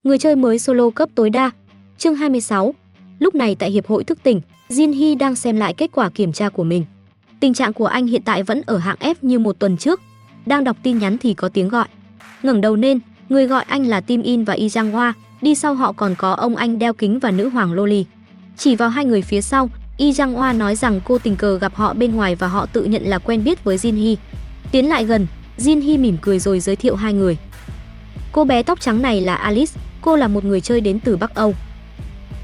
Người chơi mới solo cấp tối đa. Chương 26. Lúc này tại hiệp hội thức tỉnh, Jin Hee đang xem lại kết quả kiểm tra của mình. Tình trạng của anh hiện tại vẫn ở hạng F như một tuần trước. Đang đọc tin nhắn thì có tiếng gọi. Ngẩng đầu lên, người gọi anh là Tim In và Yi Jang Hoa, đi sau họ còn có ông anh đeo kính và nữ hoàng Loli. Chỉ vào hai người phía sau, Yi Jang Hoa nói rằng cô tình cờ gặp họ bên ngoài và họ tự nhận là quen biết với Jin Hee. Tiến lại gần, Jin Hee mỉm cười rồi giới thiệu hai người. Cô bé tóc trắng này là Alice, cô là một người chơi đến từ Bắc Âu.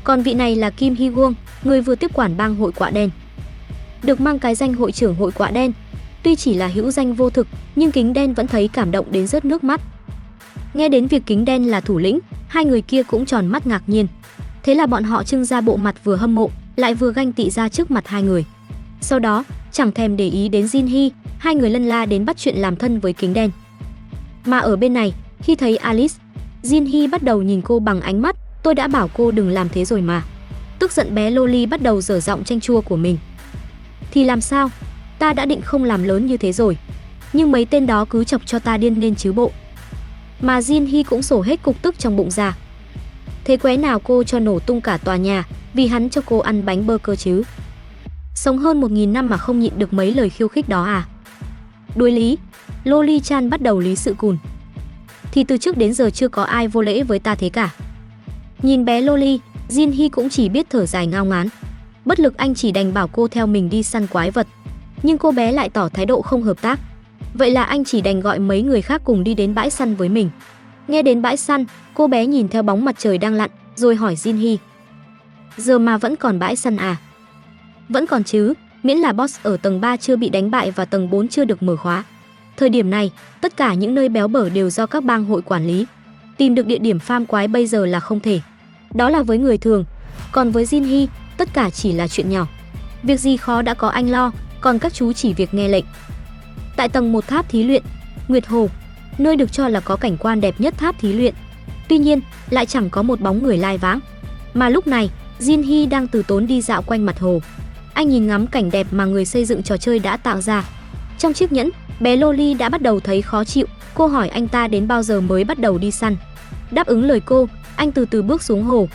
Còn vị này là Kim Hee Won, người vừa tiếp quản bang hội quạ đen. Được mang cái danh hội trưởng hội quạ đen, tuy chỉ là hữu danh vô thực, nhưng Kính Đen vẫn thấy cảm động đến rớt nước mắt. Nghe đến việc Kính Đen là thủ lĩnh, hai người kia cũng tròn mắt ngạc nhiên. Thế là bọn họ trưng ra bộ mặt vừa hâm mộ, lại vừa ganh tị ra trước mặt hai người. Sau đó, chẳng thèm để ý đến Jin Hee, hai người lân la đến bắt chuyện làm thân với Kính Đen. Mà ở bên này, khi thấy Alice, Jin Hee bắt đầu nhìn cô bằng ánh mắt, tôi đã bảo cô đừng làm thế rồi mà. Tức giận bé Loli bắt đầu dở giọng chanh chua của mình. Thì làm sao? Ta đã định không làm lớn như thế rồi. Nhưng mấy tên đó cứ chọc cho ta điên lên chứ bộ. Mà Jin Hee cũng sổ hết cục tức trong bụng ra. Thế qué nào cô cho nổ tung cả tòa nhà, vì hắn cho cô ăn bánh bơ cơ chứ. Sống hơn 1000 năm mà không nhịn được mấy lời khiêu khích đó à? Đuối lý, Loli Chan bắt đầu lý sự cùn. Thì từ trước đến giờ chưa có ai vô lễ với ta thế cả. Nhìn bé Loli, Jin Hee cũng chỉ biết thở dài ngao ngán. Bất lực anh chỉ đành bảo cô theo mình đi săn quái vật. Nhưng cô bé lại tỏ thái độ không hợp tác. Vậy là anh chỉ đành gọi mấy người khác cùng đi đến bãi săn với mình. Nghe đến bãi săn, cô bé nhìn theo bóng mặt trời đang lặn, rồi hỏi Jin Hee. Giờ mà vẫn còn bãi săn à? Vẫn còn chứ, miễn là boss ở tầng 3 chưa bị đánh bại và tầng 4 chưa được mở khóa. Thời điểm này, tất cả những nơi béo bở đều do các bang hội quản lý. Tìm được địa điểm farm quái bây giờ là không thể. Đó là với người thường. Còn với Jin Hee, tất cả chỉ là chuyện nhỏ. Việc gì khó đã có anh lo, còn các chú chỉ việc nghe lệnh. Tại tầng 1 tháp thí luyện, Nguyệt Hồ, nơi được cho là có cảnh quan đẹp nhất tháp thí luyện. Tuy nhiên, lại chẳng có một bóng người lai vãng. Mà lúc này, Jin Hee đang từ tốn đi dạo quanh mặt hồ. Anh nhìn ngắm cảnh đẹp mà người xây dựng trò chơi đã tạo ra. Trong chiếc nhẫn, bé Loli đã bắt đầu thấy khó chịu. Cô hỏi anh ta đến bao giờ mới bắt đầu đi săn. Đáp ứng lời cô, anh từ từ bước xuống hồ.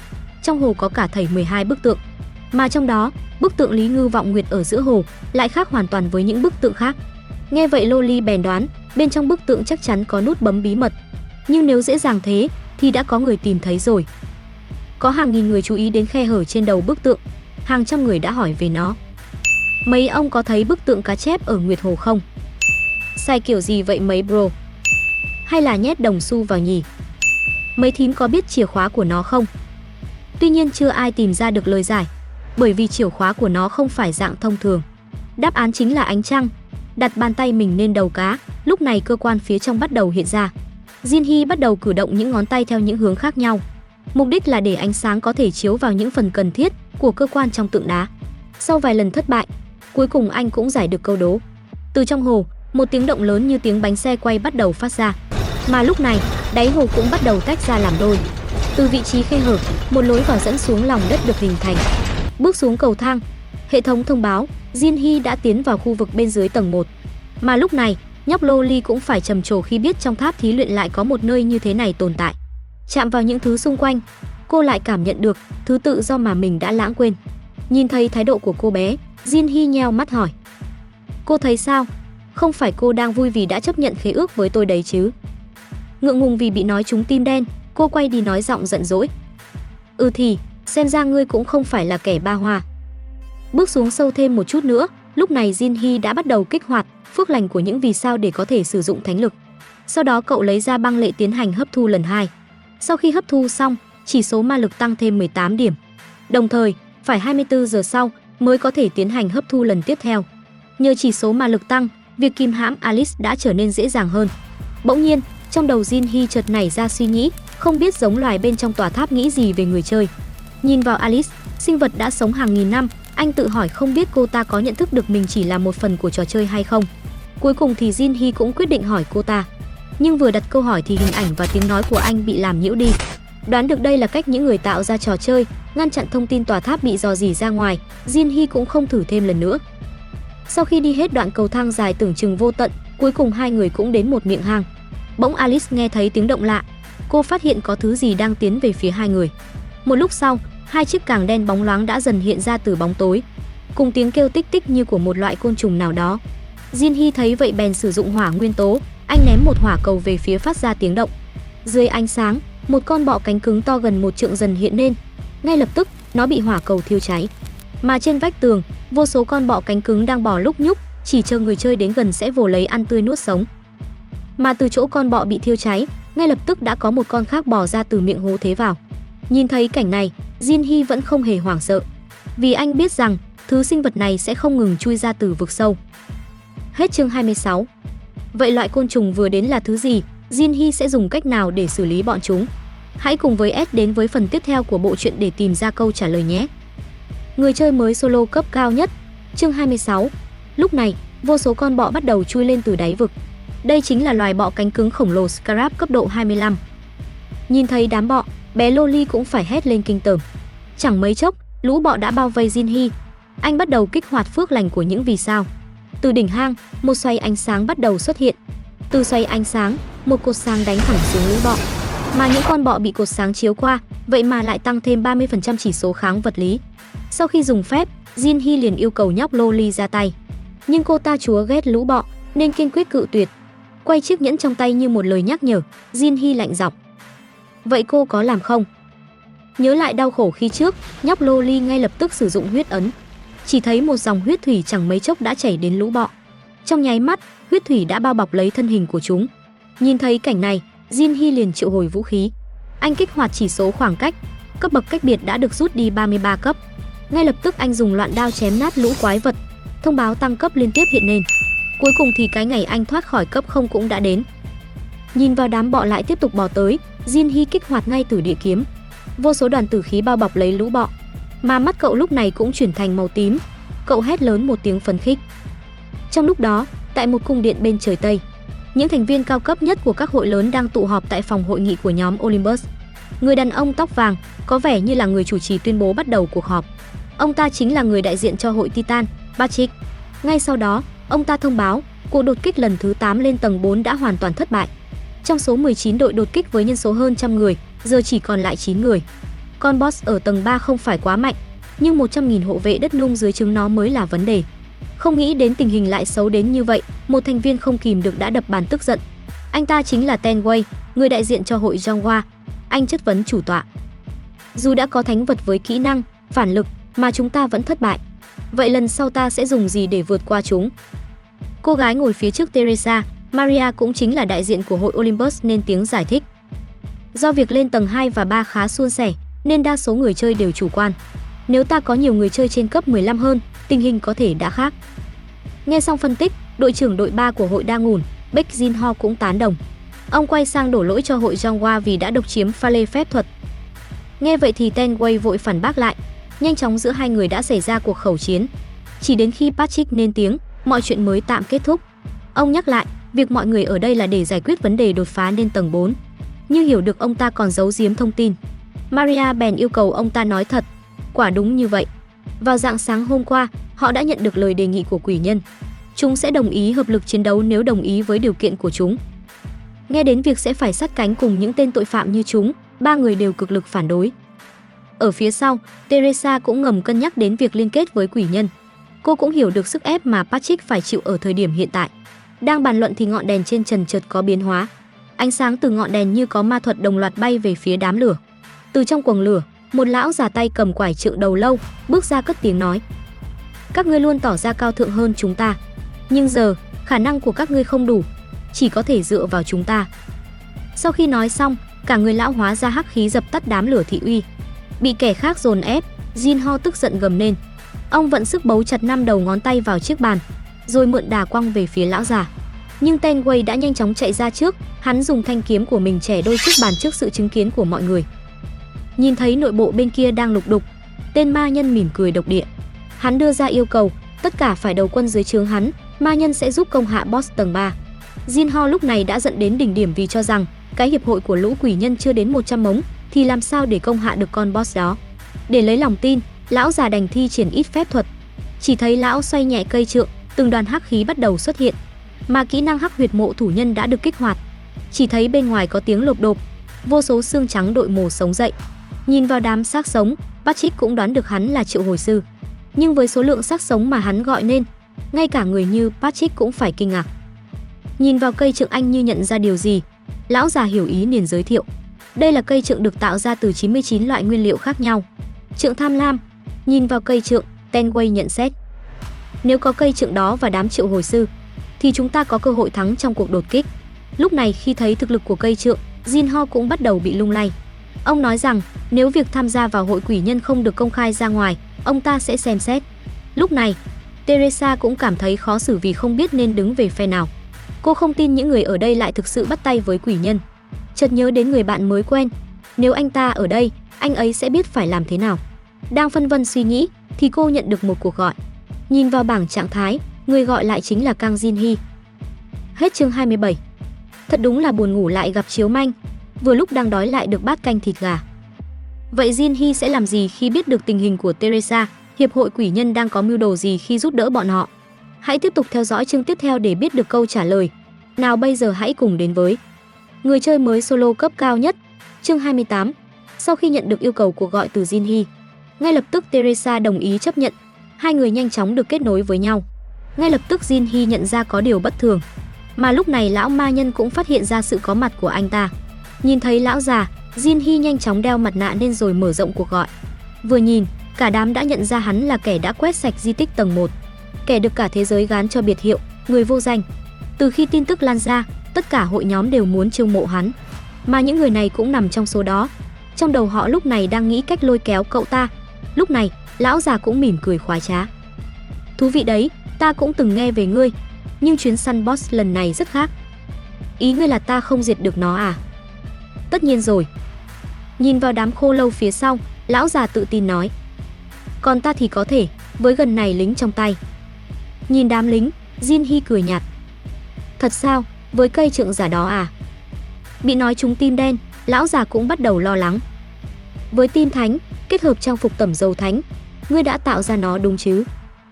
Trong hồ có cả thảy 12 bức tượng. Mà trong đó, bức tượng Lý Ngư Vọng Nguyệt ở giữa hồ lại khác hoàn toàn với những bức tượng khác. Nghe vậy Loli bèn đoán, bên trong bức tượng chắc chắn có nút bấm bí mật. Nhưng nếu dễ dàng thế, thì đã có người tìm thấy rồi. Có hàng nghìn người chú ý đến khe hở trên đầu bức tượng. Hàng trăm người đã hỏi về nó. Mấy ông có thấy bức tượng cá chép ở Nguyệt Hồ không? Sai kiểu gì vậy mấy bro? Hay là nhét đồng xu vào nhỉ? Mấy thím có biết chìa khóa của nó không? Tuy nhiên chưa ai tìm ra được lời giải, bởi vì chìa khóa của nó không phải dạng thông thường. Đáp án chính là ánh trăng. Đặt bàn tay mình lên đầu cá, lúc này cơ quan phía trong bắt đầu hiện ra. Jin Hee bắt đầu cử động những ngón tay theo những hướng khác nhau. Mục đích là để ánh sáng có thể chiếu vào những phần cần thiết của cơ quan trong tượng đá. Sau vài lần thất bại, cuối cùng anh cũng giải được câu đố. Từ trong hồ, một tiếng động lớn như tiếng bánh xe quay bắt đầu phát ra. Mà lúc này, đáy hồ cũng bắt đầu tách ra làm đôi. Từ vị trí khe hở, một lối vào dẫn xuống lòng đất được hình thành. Bước xuống cầu thang, hệ thống thông báo Jin Hee đã tiến vào khu vực bên dưới tầng 1. Mà lúc này, nhóc Loli cũng phải trầm trồ khi biết trong tháp thí luyện lại có một nơi như thế này tồn tại. Chạm vào những thứ xung quanh, cô lại cảm nhận được thứ tự do mà mình đã lãng quên. Nhìn thấy thái độ của cô bé, Jin Hee nheo mắt hỏi. Cô thấy sao? Không phải cô đang vui vì đã chấp nhận khế ước với tôi đấy chứ? Ngượng ngùng vì bị nói trúng tim đen, cô quay đi nói giọng giận dỗi. Thì, xem ra ngươi cũng không phải là kẻ ba hoa. Bước xuống sâu thêm một chút nữa, lúc này Jin Hee đã bắt đầu kích hoạt phước lành của những vì sao để có thể sử dụng thánh lực. Sau đó cậu lấy ra băng lệ tiến hành hấp thu lần 2. Sau khi hấp thu xong, chỉ số ma lực tăng thêm 18 điểm. Đồng thời, phải 24 giờ sau mới có thể tiến hành hấp thu lần tiếp theo. Nhờ chỉ số ma lực tăng, việc kìm hãm Alice đã trở nên dễ dàng hơn. Bỗng nhiên, trong đầu Jin Hee chợt nảy ra suy nghĩ, không biết giống loài bên trong tòa tháp nghĩ gì về người chơi. Nhìn vào Alice, sinh vật đã sống hàng nghìn năm, anh tự hỏi không biết cô ta có nhận thức được mình chỉ là một phần của trò chơi hay không. Cuối cùng thì Jin Hee cũng quyết định hỏi cô ta. Nhưng vừa đặt câu hỏi thì hình ảnh và tiếng nói của anh bị làm nhiễu đi. Đoán được đây là cách những người tạo ra trò chơi ngăn chặn thông tin tòa tháp bị rò rỉ ra ngoài, Jin Hee cũng không thử thêm lần nữa. Sau khi đi hết đoạn cầu thang dài tưởng chừng vô tận, cuối cùng hai người cũng đến một miệng hang. Bỗng Alice nghe thấy tiếng động lạ. cô phát hiện có thứ gì đang tiến về phía hai người. Một lúc sau, hai chiếc càng đen bóng loáng đã dần hiện ra từ bóng tối, cùng tiếng kêu tích tích như của một loại côn trùng nào đó. Jin Hee thấy vậy bèn sử dụng hỏa nguyên tố, anh ném một hỏa cầu về phía phát ra tiếng động. Dưới ánh sáng, một con bọ cánh cứng to gần 1 trượng dần hiện lên. Ngay lập tức, nó bị hỏa cầu thiêu cháy. Mà trên vách tường, vô số con bọ cánh cứng đang bò lúc nhúc, chỉ chờ người chơi đến gần sẽ vồ lấy ăn tươi nuốt sống. Mà từ chỗ con bọ bị thiêu cháy, ngay lập tức đã có một con khác bò ra từ miệng hố thế vào. Nhìn thấy cảnh này, Jin Hee vẫn không hề hoảng sợ, vì anh biết rằng thứ sinh vật này sẽ không ngừng chui ra từ vực sâu. Hết chương 26. Vậy loại côn trùng vừa đến là thứ gì? Jin Hee sẽ dùng cách nào để xử lý bọn chúng? Hãy cùng với S đến với phần tiếp theo của bộ truyện để tìm ra câu trả lời nhé. Người chơi mới solo cấp cao nhất. Chương 26. Lúc này, vô số con bọ bắt đầu chui lên từ đáy vực. Đây chính là loài bọ cánh cứng khổng lồ Scarab cấp độ 25. Nhìn thấy đám bọ, bé Loli cũng phải hét lên kinh tởm. Chẳng mấy chốc, lũ bọ đã bao vây Jin Hee. Anh bắt đầu kích hoạt phước lành của những vì sao. Từ đỉnh hang, một xoay ánh sáng bắt đầu xuất hiện. Từ xoay ánh sáng, một cột sáng đánh thẳng xuống lũ bọ. Mà những con bọ bị cột sáng chiếu qua, vậy mà lại tăng thêm 30% chỉ số kháng vật lý. Sau khi dùng phép, Jin Hee liền yêu cầu nhóc Loli ra tay. Nhưng cô ta chúa ghét lũ bọ nên kiên quyết cự tuyệt. Quay chiếc nhẫn trong tay như một lời nhắc nhở, Jin Hee lạnh giọng. Vậy cô có làm không? Nhớ lại đau khổ khi trước, nhóc Loli ngay lập tức sử dụng huyết ấn. Chỉ thấy một dòng huyết thủy chẳng mấy chốc đã chảy đến lũ bọ. Trong nháy mắt, huyết thủy đã bao bọc lấy thân hình của chúng. Nhìn thấy cảnh này, Jin Hee liền triệu hồi vũ khí. Anh kích hoạt chỉ số khoảng cách, cấp bậc cách biệt đã được rút đi 33 cấp. Ngay lập tức anh dùng loạn đao chém nát lũ quái vật. Thông báo tăng cấp liên tiếp hiện lên. Cuối cùng thì cái ngày anh thoát khỏi cấp 0 cũng đã đến. Nhìn vào đám bọ lại tiếp tục bò tới, Jin Hee kích hoạt ngay từ địa kiếm. Vô số đoàn tử khí bao bọc lấy lũ bọ. Mà mắt cậu lúc này cũng chuyển thành màu tím. Cậu hét lớn một tiếng phấn khích. Trong lúc đó, tại một cung điện bên trời Tây, những thành viên cao cấp nhất của các hội lớn đang tụ họp tại phòng hội nghị của nhóm Olympus. Người đàn ông tóc vàng có vẻ như là người chủ trì tuyên bố bắt đầu cuộc họp. Ông ta chính là người đại diện cho hội Titan, Patrick. Ngay sau đó, ông ta thông báo cuộc đột kích lần thứ 8 lên tầng 4 đã hoàn toàn thất bại. Trong số 19 đội đột kích với nhân số hơn trăm người, giờ chỉ còn lại 9 người. Con boss ở tầng 3 không phải quá mạnh, nhưng 100.000 hộ vệ đất nung dưới trướng nó mới là vấn đề. Không nghĩ đến tình hình lại xấu đến như vậy, một thành viên không kìm được đã đập bàn tức giận. Anh ta chính là Ten Wei, người đại diện cho hội Zhonghua. Anh chất vấn chủ tọa. Dù đã có thánh vật với kỹ năng, phản lực mà chúng ta vẫn thất bại. Vậy lần sau ta sẽ dùng gì để vượt qua chúng? Cô gái ngồi phía trước Teresa, Maria cũng chính là đại diện của hội Olympus nên tiếng giải thích. Do việc lên tầng 2 và 3 khá suôn sẻ, nên đa số người chơi đều chủ quan. Nếu ta có nhiều người chơi trên cấp 15 hơn, tình hình có thể đã khác. Nghe xong phân tích, đội trưởng đội 3 của hội đang ngủn, Baek Jin Ho cũng tán đồng. Ông quay sang đổ lỗi cho hội Zhonghua vì đã độc chiếm pha lê phép thuật. Nghe vậy thì Ten Wei vội phản bác lại. Nhanh chóng giữa hai người đã xảy ra cuộc khẩu chiến. Chỉ đến khi Patrick lên tiếng, mọi chuyện mới tạm kết thúc. Ông nhắc lại, việc mọi người ở đây là để giải quyết vấn đề đột phá lên tầng 4. Nhưng hiểu được ông ta còn giấu giếm thông tin, Maria bèn yêu cầu ông ta nói thật. Quả đúng như vậy. Vào rạng sáng hôm qua, họ đã nhận được lời đề nghị của quỷ nhân. Chúng sẽ đồng ý hợp lực chiến đấu nếu đồng ý với điều kiện của chúng. Nghe đến việc sẽ phải sát cánh cùng những tên tội phạm như chúng, ba người đều cực lực phản đối. Ở phía sau, Teresa cũng ngầm cân nhắc đến việc liên kết với quỷ nhân. Cô cũng hiểu được sức ép mà Patrick phải chịu ở thời điểm hiện tại. Đang bàn luận thì ngọn đèn trên trần chợt có biến hóa. Ánh sáng từ ngọn đèn như có ma thuật đồng loạt bay về phía đám lửa. Từ trong quầng lửa, một lão già tay cầm quải trượng đầu lâu bước ra cất tiếng nói: các ngươi luôn tỏ ra cao thượng hơn chúng ta, nhưng giờ khả năng của các ngươi không đủ, chỉ có thể dựa vào chúng ta. Sau khi nói xong, cả người lão hóa ra hắc khí dập tắt đám lửa thị uy. Bị kẻ khác dồn ép, Jin Ho tức giận gầm lên. Ông vận sức bấu chặt 5 đầu ngón tay vào chiếc bàn, rồi mượn đà quăng về phía lão già. Nhưng Ten Wei đã nhanh chóng chạy ra trước, hắn dùng thanh kiếm của mình chẻ đôi chiếc bàn trước sự chứng kiến của mọi người. Nhìn thấy nội bộ bên kia đang lục đục, tên ma nhân mỉm cười độc địa. Hắn đưa ra yêu cầu, tất cả phải đầu quân dưới trướng hắn, ma nhân sẽ giúp công hạ boss tầng 3. Jin Ho lúc này đã giận đến đỉnh điểm vì cho rằng cái hiệp hội của lũ quỷ nhân chưa đến 100 mống thì làm sao để công hạ được con boss đó. Để lấy lòng tin, lão già đành thi triển ít phép thuật. Chỉ thấy lão xoay nhẹ cây trượng, từng đoàn hắc khí bắt đầu xuất hiện, mà kỹ năng hắc huyệt mộ thủ nhân đã được kích hoạt. Chỉ thấy bên ngoài có tiếng lộp độp, vô số xương trắng đội mồ sống dậy. Nhìn vào đám xác sống, Patrick cũng đoán được hắn là triệu hồi sư. Nhưng với số lượng xác sống mà hắn gọi nên, ngay cả người như Patrick cũng phải kinh ngạc. Nhìn vào cây trượng anh như nhận ra điều gì, lão già hiểu ý liền giới thiệu. Đây là cây trượng được tạo ra từ 99 loại nguyên liệu khác nhau. Trượng tham lam. Nhìn vào cây trượng, Tenway nhận xét. Nếu có cây trượng đó và đám triệu hồi sư, thì chúng ta có cơ hội thắng trong cuộc đột kích. Lúc này khi thấy thực lực của cây trượng, Jinho cũng bắt đầu bị lung lay. Ông nói rằng nếu việc tham gia vào hội quỷ nhân không được công khai ra ngoài, ông ta sẽ xem xét. Lúc này, Teresa cũng cảm thấy khó xử vì không biết nên đứng về phe nào. Cô không tin những người ở đây lại thực sự bắt tay với quỷ nhân. Chợt nhớ đến người bạn mới quen, nếu anh ta ở đây, anh ấy sẽ biết phải làm thế nào. Đang phân vân suy nghĩ thì cô nhận được một cuộc gọi. Nhìn vào bảng trạng thái, người gọi lại chính là Kang Jin-hee. Hết chương 27. Thật đúng là buồn ngủ lại gặp chiếu manh, vừa lúc đang đói lại được bát canh thịt gà. Vậy Jin-hee sẽ làm gì khi biết được tình hình của Teresa? Hiệp hội quỷ nhân đang có mưu đồ gì khi giúp đỡ bọn họ? Hãy tiếp tục theo dõi chương tiếp theo để biết được câu trả lời. Nào bây giờ hãy cùng đến với người chơi mới solo cấp cao nhất. Chương 28. Sau khi nhận được yêu cầu cuộc gọi từ Jin-hee, ngay lập tức Teresa đồng ý chấp nhận. Hai người nhanh chóng được kết nối với nhau. Ngay lập tức Jin-hee nhận ra có điều bất thường, mà lúc này lão ma nhân cũng phát hiện ra sự có mặt của anh ta. Nhìn thấy lão già, Jin-hee nhanh chóng đeo mặt nạ lên rồi mở rộng cuộc gọi. Vừa nhìn, cả đám đã nhận ra hắn là kẻ đã quét sạch di tích tầng 1, kẻ được cả thế giới gán cho biệt hiệu người vô danh. Từ khi tin tức lan ra, tất cả hội nhóm đều muốn chiêu mộ hắn, mà những người này cũng nằm trong số đó. Trong đầu họ lúc này đang nghĩ cách lôi kéo cậu ta. Lúc này, lão già cũng mỉm cười khoái trá. Thú vị đấy, ta cũng từng nghe về ngươi, nhưng chuyến săn boss lần này rất khác. Ý ngươi là ta không diệt được nó à? Tất nhiên rồi. Nhìn vào đám khô lâu phía sau, lão già tự tin nói. Còn ta thì có thể, với gần này lính trong tay. Nhìn đám lính, Jin-hee cười nhạt. Thật sao, với cây trượng giả đó à? Bị nói trúng tim đen, lão già cũng bắt đầu lo lắng. Với tim thánh, kết hợp trang phục tẩm dầu thánh, ngươi đã tạo ra nó đúng chứ?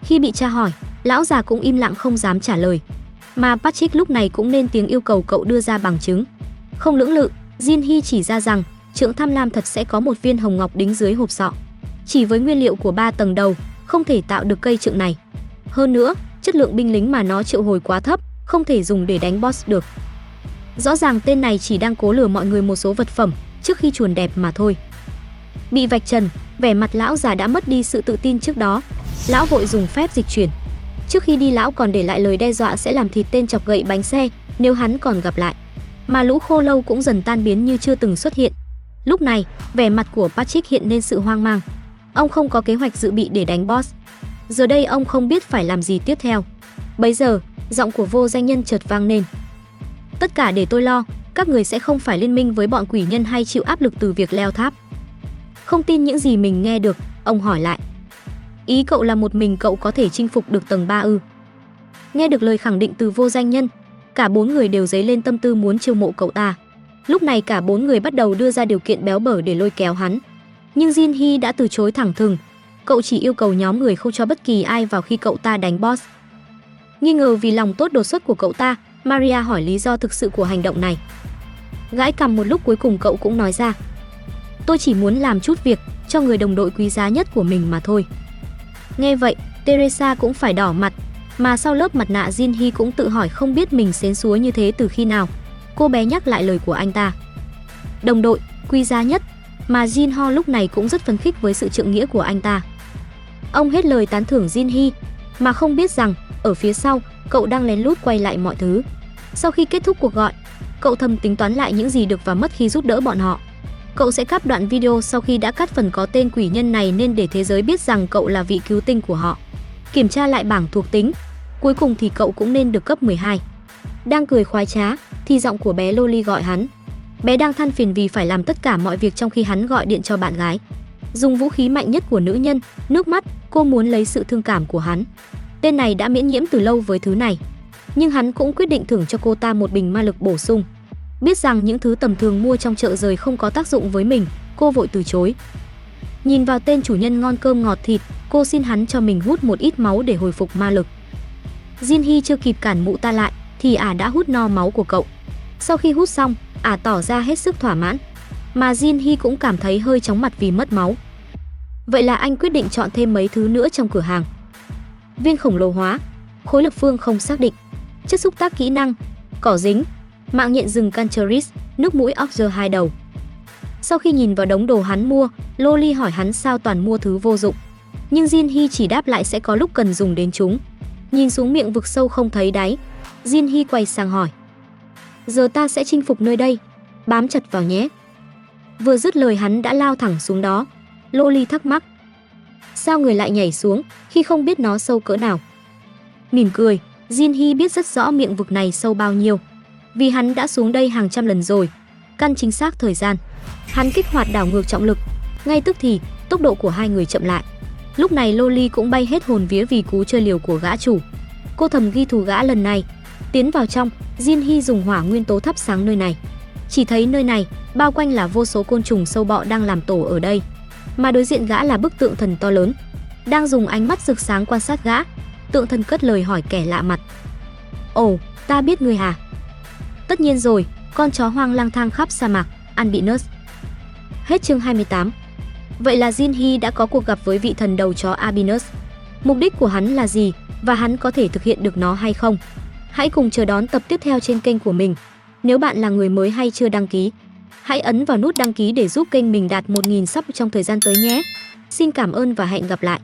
Khi bị tra hỏi, lão già cũng im lặng không dám trả lời. Mà Patrick lúc này cũng lên tiếng yêu cầu cậu đưa ra bằng chứng. Không lưỡng lự, Jin-hee chỉ ra rằng trượng tham lam thật sẽ có một viên hồng ngọc đính dưới hộp sọ. Chỉ với nguyên liệu của 3 tầng đầu, không thể tạo được cây trượng này. Hơn nữa, chất lượng binh lính mà nó triệu hồi quá thấp, không thể dùng để đánh boss được. Rõ ràng tên này chỉ đang cố lừa mọi người một số vật phẩm trước khi chuồn đẹp mà thôi. Bị vạch trần, vẻ mặt lão già đã mất đi sự tự tin trước đó. Lão vội dùng phép dịch chuyển. Trước khi đi lão còn để lại lời đe dọa sẽ làm thịt tên chọc gậy bánh xe nếu hắn còn gặp lại. Mà lũ khô lâu cũng dần tan biến như chưa từng xuất hiện. Lúc này, vẻ mặt của Patrick hiện lên sự hoang mang. Ông không có kế hoạch dự bị để đánh boss. Giờ đây ông không biết phải làm gì tiếp theo. Bấy giờ, giọng của vô danh nhân chợt vang lên. Tất cả để tôi lo, các người sẽ không phải liên minh với bọn quỷ nhân hay chịu áp lực từ việc leo tháp. Không tin những gì mình nghe được, ông hỏi lại. Ý cậu là một mình cậu có thể chinh phục được tầng 3 ư? Nghe được lời khẳng định từ vô danh nhân, cả 4 người đều dấy lên tâm tư muốn chiêu mộ cậu ta. Lúc này cả 4 người bắt đầu đưa ra điều kiện béo bở để lôi kéo hắn. Nhưng Jin-hee đã từ chối thẳng thừng. Cậu chỉ yêu cầu nhóm người không cho bất kỳ ai vào khi cậu ta đánh boss. Nghi ngờ vì lòng tốt đột xuất của cậu ta, Maria hỏi lý do thực sự của hành động này. Gãi cằm một lúc cuối cùng cậu cũng nói ra. Tôi chỉ muốn làm chút việc cho người đồng đội quý giá nhất của mình mà thôi. Nghe vậy, Teresa cũng phải đỏ mặt, mà sau lớp mặt nạ Jin-hee cũng tự hỏi không biết mình xến xúa như thế từ khi nào. Cô bé nhắc lại lời của anh ta. Đồng đội, quý giá nhất, mà Jinho lúc này cũng rất phấn khích với sự trượng nghĩa của anh ta. Ông hết lời tán thưởng Jin-hee, mà không biết rằng ở phía sau, cậu đang lén lút quay lại mọi thứ. Sau khi kết thúc cuộc gọi, cậu thầm tính toán lại những gì được và mất khi giúp đỡ bọn họ. Cậu sẽ cắt đoạn video sau khi đã cắt phần có tên quỷ nhân này nên để thế giới biết rằng cậu là vị cứu tinh của họ. Kiểm tra lại bảng thuộc tính, cuối cùng thì cậu cũng nên được cấp 12. Đang cười khoái trá thì giọng của bé Loli gọi hắn. Bé đang than phiền vì phải làm tất cả mọi việc trong khi hắn gọi điện cho bạn gái. Dùng vũ khí mạnh nhất của nữ nhân, nước mắt, cô muốn lấy sự thương cảm của hắn. Tên này đã miễn nhiễm từ lâu với thứ này, nhưng hắn cũng quyết định thưởng cho cô ta một bình ma lực bổ sung. Biết rằng những thứ tầm thường mua trong chợ rời không có tác dụng với mình, cô vội từ chối. Nhìn vào tên chủ nhân ngon cơm ngọt thịt, cô xin hắn cho mình hút một ít máu để hồi phục ma lực. Jin-hee chưa kịp cản mụ ta lại thì ả đã hút no máu của cậu. Sau khi hút xong, ả tỏ ra hết sức thỏa mãn. mà Jin Hee cũng cảm thấy hơi chóng mặt vì mất máu. Vậy là anh quyết định chọn thêm mấy thứ nữa trong cửa hàng. Viên khổng lồ hóa, khối lực phương không xác định, chất xúc tác kỹ năng, cỏ dính, mạng nhện rừng Cancheris, nước mũi Oxer 2 đầu. Sau khi nhìn vào đống đồ hắn mua, Loli hỏi hắn sao toàn mua thứ vô dụng. Nhưng Jin Hee chỉ đáp lại sẽ có lúc cần dùng đến chúng. Nhìn xuống miệng vực sâu không thấy đáy, Jin Hee quay sang hỏi. Giờ ta sẽ chinh phục nơi đây, bám chặt vào nhé. Vừa dứt lời hắn đã lao thẳng xuống đó. Loli thắc mắc. Sao người lại nhảy xuống khi không biết nó sâu cỡ nào? Mỉm cười, Jin Hee biết rất rõ miệng vực này sâu bao nhiêu. Vì hắn đã xuống đây hàng trăm lần rồi. Căn chính xác thời gian, hắn kích hoạt đảo ngược trọng lực. Ngay tức thì, tốc độ của hai người chậm lại. Lúc này Loli cũng bay hết hồn vía vì cú chơi liều của gã chủ. Cô thầm ghi thù gã lần này. Tiến vào trong, Jin Hee dùng hỏa nguyên tố thắp sáng nơi này. Chỉ thấy nơi này, bao quanh là vô số côn trùng sâu bọ đang làm tổ ở đây. Mà đối diện gã là bức tượng thần to lớn, đang dùng ánh mắt rực sáng quan sát gã. Tượng thần cất lời hỏi kẻ lạ mặt. Ồ, ta biết ngươi hả? Tất nhiên rồi, con chó hoang lang thang khắp sa mạc, Albinus. Hết chương 28. Vậy là Jin Hee đã có cuộc gặp với vị thần đầu chó Albinus. Mục đích của hắn là gì và hắn có thể thực hiện được nó hay không? Hãy cùng chờ đón tập tiếp theo trên kênh của mình. Nếu bạn là người mới hay chưa đăng ký, hãy ấn vào nút đăng ký để giúp kênh mình đạt 1000 sub trong thời gian tới nhé. Xin cảm ơn và hẹn gặp lại.